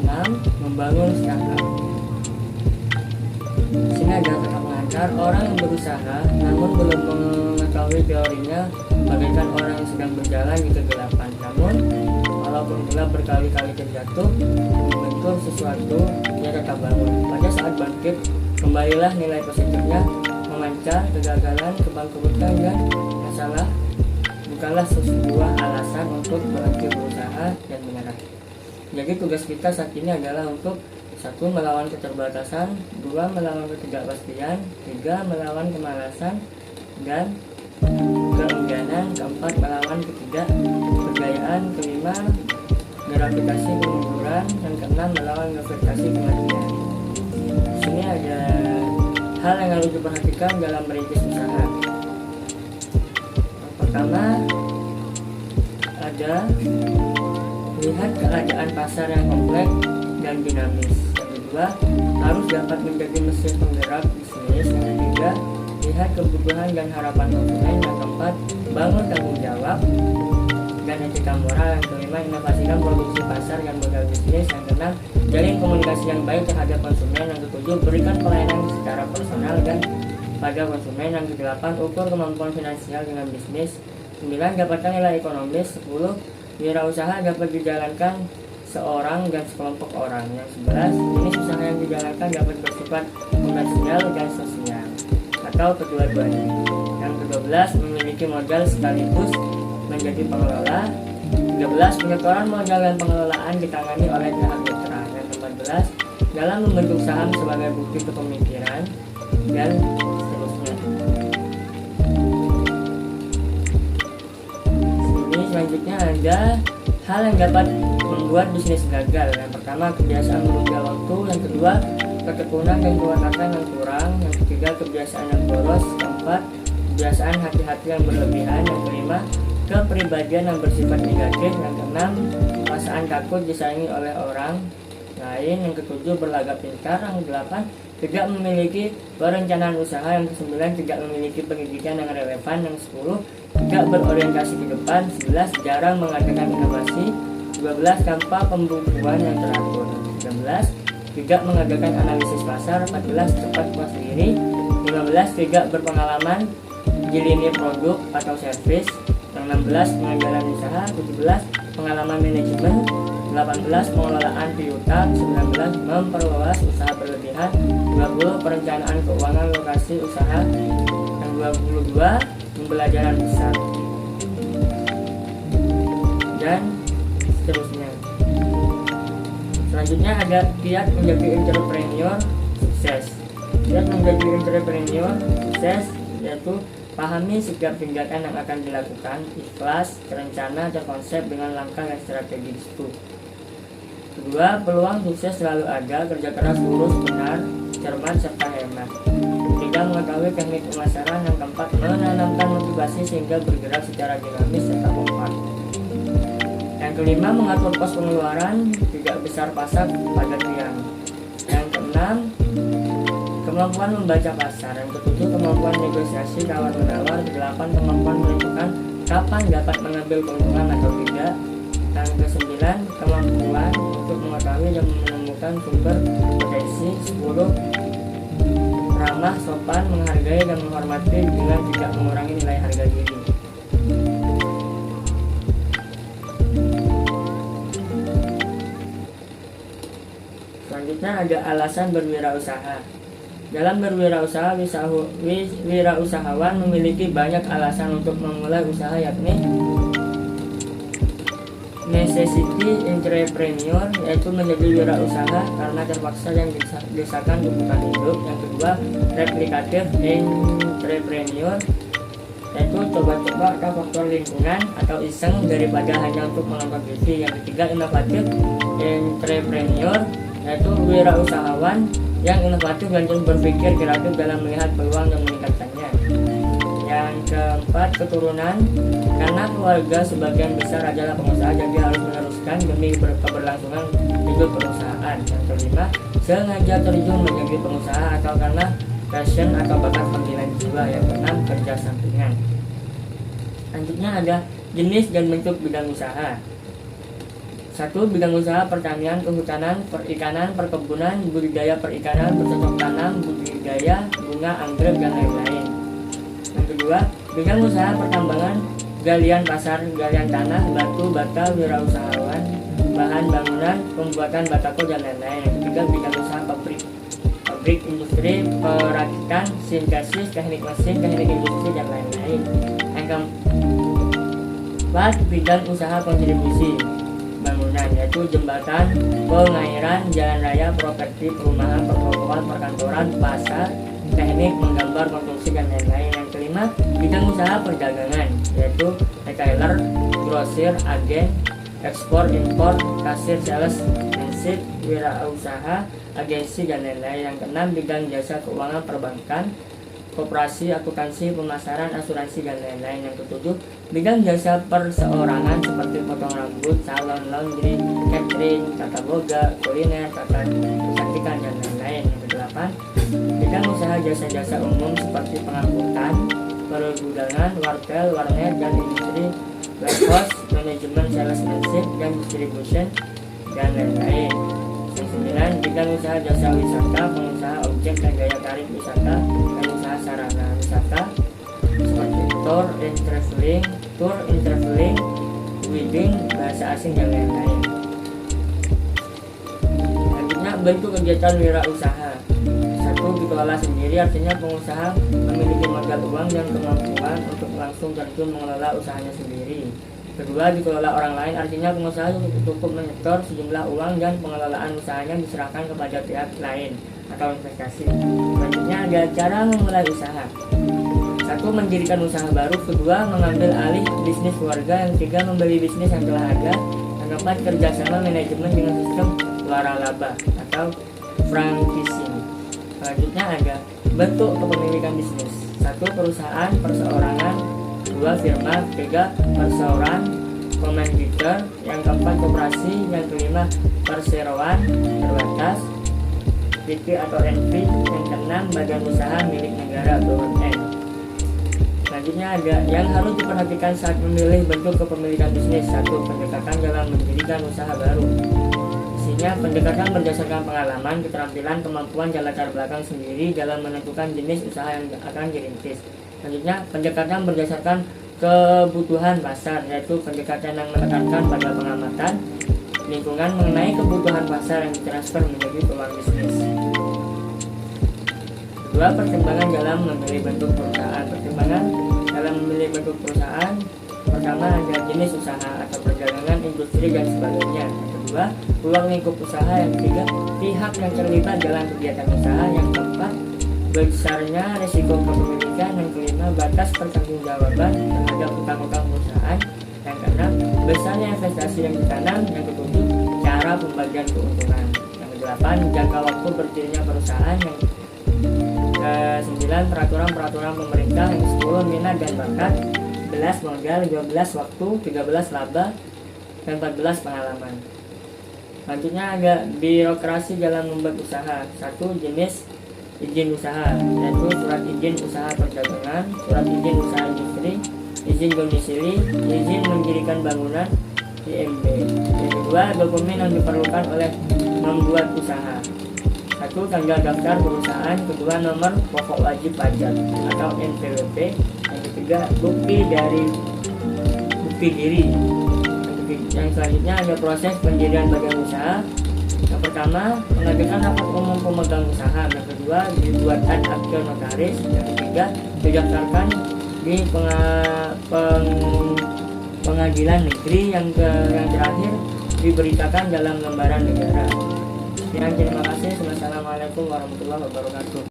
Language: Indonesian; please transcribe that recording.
6. Membangun startup. Di sini ada kata pengantar, orang yang berusaha namun belum mengetahui teorinya bagaikan orang yang sedang berjalan di kegelapan. Namun walaupun gelap berkali-kali terjatuh membentuk sesuatu, ia tetap bangun. Pada saat bangkit, kembalilah nilai positifnya memancar. Kegagalan, kebangkrutan, dan masalah bukanlah sebuah alasan untuk berhenti berusaha dan menyerah. Jadi tugas kita saat ini adalah untuk 1. Melawan keterbatasan, 2. Melawan ketidakpastian, 3. Melawan kemalasan dan keengganan, 4. Melawan ketidakberdayaan, 5. Gravitasi kemunduran, dan 6. Melawan gravitasi kematian. Di sini ada hal yang harus diperhatikan dalam merintis usaha. Yang pertama ada lihat keadaan pasar yang kompleks dan dinamis. Yang kedua, harus dapat menjadi mesin penggerak bisnis. Yang ketiga, lihat kebutuhan dan harapan konsumen. Yang keempat, bangun tanggung jawab dan etika moral. Yang kelima, inovasikan produksi pasar dan modal bisnis. Yang keenam, jalin komunikasi yang baik terhadap konsumen. Yang ketujuh, berikan pelayanan secara personal dan pada konsumen. Yang kedelapan, ukur kemampuan finansial dengan bisnis. 9. Dapatkan nilai ekonomis. 10. Wirausaha dapat dijalankan seorang dan sekelompok orang. Yang 11. Jenis usaha yang dijalankan dapat bersifat komersial dan sosial atau kedua-duanya. Yang ke-12. Memiliki modal sekaligus menjadi pengelola. 13. Penyetoran modal dan pengelolaan ditangani oleh pihak mitra. Yang ke-14. Dalam membentuk saham sebagai bukti kepemimpinan dan seterusnya. Selanjutnya ada hal yang dapat membuat bisnis gagal. Yang pertama, kebiasaan menunda waktu. Yang kedua, ketekunan dan kewatakan yang kurang. Yang ketiga, kebiasaan yang boros. Keempat, kebiasaan hati-hati yang berlebihan. Yang kelima, kepribadian yang bersifat negatif. Yang keenam, perasaan takut disaingi oleh orang lain. Yang ketujuh, berlagak pintar. Yang kedelapan, tidak memiliki perencanaan usaha. Yang kesembilan, tidak memiliki pendidikan yang relevan. Yang 10, tidak berorientasi ke depan. 11, jarang mengadakan inovasi. 12, tanpa pembukuan yang teratur. 13, tidak mengadakan analisis pasar. 14, cepat puas diri. 15, tidak berpengalaman di lini produk atau servis. 16, pengendalian usaha. 17, pengalaman manajemen. 18, pengelolaan piutang. 19, memperluas usaha berlebihan. 20, perencanaan keuangan lokasi usaha. Yang 22, pembelajaran besar dan seterusnya. Selanjutnya ada kiat menjadi entrepreneur sukses. Kiat menjadi entrepreneur sukses yaitu pahami setiap tindakan yang akan dilakukan, ikhlas, terencana, terkonsep dengan langkah dan strategi itu. Kedua, peluang sukses selalu ada, kerja keras, lurus, benar, cermat, serta hemat. Ketiga, mengetahui teknik pemasaran. Yang keempat, menanamkan motivasi sehingga bergerak secara dinamis serta kompak. Yang kelima, mengatur pos pengeluaran, tidak besar-pasak pada tiang. Yang keenam, kemampuan membaca pasar. Yang ketujuh, kemampuan negosiasi tawar-menawar. Kedelapan, kemampuan menentukan kapan dapat mengambil keuntungan atau tidak. Yang kesembilan, kemampuan untuk mengetahui dan menemukan sumber potensi. 10, ramah, sopan, menghargai dan menghormati dengan tidak mengurangi nilai harga diri. Selanjutnya ada alasan berwirausaha. Dalam berwirausaha, wirausahawan memiliki banyak alasan untuk memulai usaha, yakni necessity entrepreneur, yaitu menjadi wirausaha karena terpaksa yang desakan kebutuhan hidup. Yang kedua, replikatif entrepreneur, yaitu coba-coba atau faktor lingkungan atau iseng daripada hanya untuk mengompetisi. Yang ketiga, inovatif entrepreneur, yaitu wirausahawan yang inovatif dan terus berpikir kreatif dalam melihat peluang dan meningkatkannya. Yang keempat, keturunan, karena keluarga sebagian besar adalah pengusaha, jadi harus meneruskan demi keberlangsungan hidup perusahaan. Yang kelima, sengaja terjun menjadi pengusaha atau karena passion atau bakat panggilan jiwa. Yang keenam, kerja sampingan. Selanjutnya ada jenis dan bentuk bidang usaha. Satu, bidang usaha pertanian, kehutanan, perikanan, perkebunan, budidaya perikanan, bercocok tanam, budidaya bunga, anggrek, dan lain-lain. Yang kedua, bidang usaha pertambangan, galian pasar, galian tanah, batu bata, wirausahawan, bahan bangunan, pembuatan batako, dan lain-lain. Yang ketiga, bidang usaha pabrik, industri, perakitan, sintesis, teknik mesin, teknik industri, dan lain-lain. Yang keempat, bidang usaha kontribusi bangunan, yaitu jembatan, pengairan, jalan raya, properti, perumahan, pertokoan, perkantoran, pasar, teknik, menggambar, konstruksi, dan lain-lain. Yang kelima, bidang usaha perdagangan, yaitu retailer, grosir, agen, ekspor, impor, kasir, sales, prinsip, wirausaha, agensi, dan lain-lain. Yang keenam, bidang jasa keuangan, perbankan, koperasi, akuntansi, pemasaran, asuransi, dan lain-lain. Yang ketujuh, bidang jasa perseorangan seperti potong rambut, salon, laundry, catering, tata boga, kuliner, tata kecantikan, dan lain-lain. Yang kedelapan, bidang usaha jasa-jasa umum seperti pengangkutan, pergudangan, wartel, warnet, dan industri, warehouse, manajemen, salesmanship, dan distribution, dan lain-lain. Yang sembilan, bidang usaha jasa wisata, pengusaha objek dan daya tarik wisata, dan usaha sarana wisata seperti tour and traveling, wedding, bahasa asing, dan lain-lain. Selanjutnya, bentuk kegiatan wirausaha. Satu, dikelola sendiri, artinya pengusaha memiliki modal uang dan kemampuan untuk langsung terjun mengelola usahanya sendiri. Kedua, dikelola orang lain, artinya pengusaha cukup menyetor sejumlah uang dan pengelolaan usahanya diserahkan kepada pihak lain atau investasi. Selanjutnya, ada cara memulai usaha. Satu, mendirikan usaha baru. Kedua, mengambil alih bisnis keluarga. Yang ketiga, membeli bisnis yang telah ada. Yang keempat, kerjasama manajemen dengan sistem waralaba atau franchising. Selanjutnya ada bentuk kepemilikan bisnis. Satu, perusahaan perseorangan. Dua, firma. Tiga, perseorangan komanditer. Yang keempat, koperasi. Yang kelima, perseroan terbatas PT atau NV. Yang keenam, badan usaha milik negara BUMN. Selanjutnya ada yang harus diperhatikan saat memilih bentuk kepemilikan bisnis. Satu, pendekatan dalam mendirikan usaha baru. Isinya, pendekatan berdasarkan pengalaman, keterampilan, kemampuan, dan latar belakang sendiri dalam menentukan jenis usaha yang akan dirintis. Selanjutnya, pendekatan berdasarkan kebutuhan pasar, yaitu pendekatan yang menekankan pada pengamatan lingkungan mengenai kebutuhan pasar yang ditransfer menjadi peluang bisnis. Kedua, pertimbangan dalam memilih bentuk perusahaan. Pertimbangan dalam memilih bentuk perusahaan, pertama ada jenis usaha atau perdagangan, industri, dan sebagainya. Yang kedua, ruang lingkup usaha. Yang ketiga, pihak yang terlibat dalam kegiatan usaha. Yang keempat, besarnya risiko kepemilikan. Yang kelima, batas pertanggungjawaban terhadap utang-utang perusahaan. Yang keenam, besarnya investasi yang ditanam. Yang ketujuh, cara pembagian keuntungan. Yang kedelapan, jangka waktu berdirinya perusahaan. Yang ke-9, peraturan pemerintah. Yang 10, minat dan bakat. 11, modal. 12, waktu. 13, laba. Dan 14, pengalaman. Selanjutnya ada birokrasi dalam membuat usaha. Satu, jenis izin usaha, yaitu surat izin usaha perdagangan, surat izin usaha industri, izin domisili, izin mendirikan bangunan, IMB. Yang kedua, dokumen yang diperlukan oleh membuat usaha. Satu, tanggal daftar perusahaan. Kedua, nomor pokok wajib pajak atau NPWP. Yang ketiga, bukti diri. Yang selanjutnya ada proses pendirian badan usaha. Yang pertama, mengadakan rapat umum pemegang usaha. Yang kedua, dibuatkan akte notaris. Yang ketiga, didaftarkan di pengadilan negeri. Yang terakhir, diberitakan dalam lembaran negara. Terima kasih. Wassalamualaikum warahmatullahi wabarakatuh.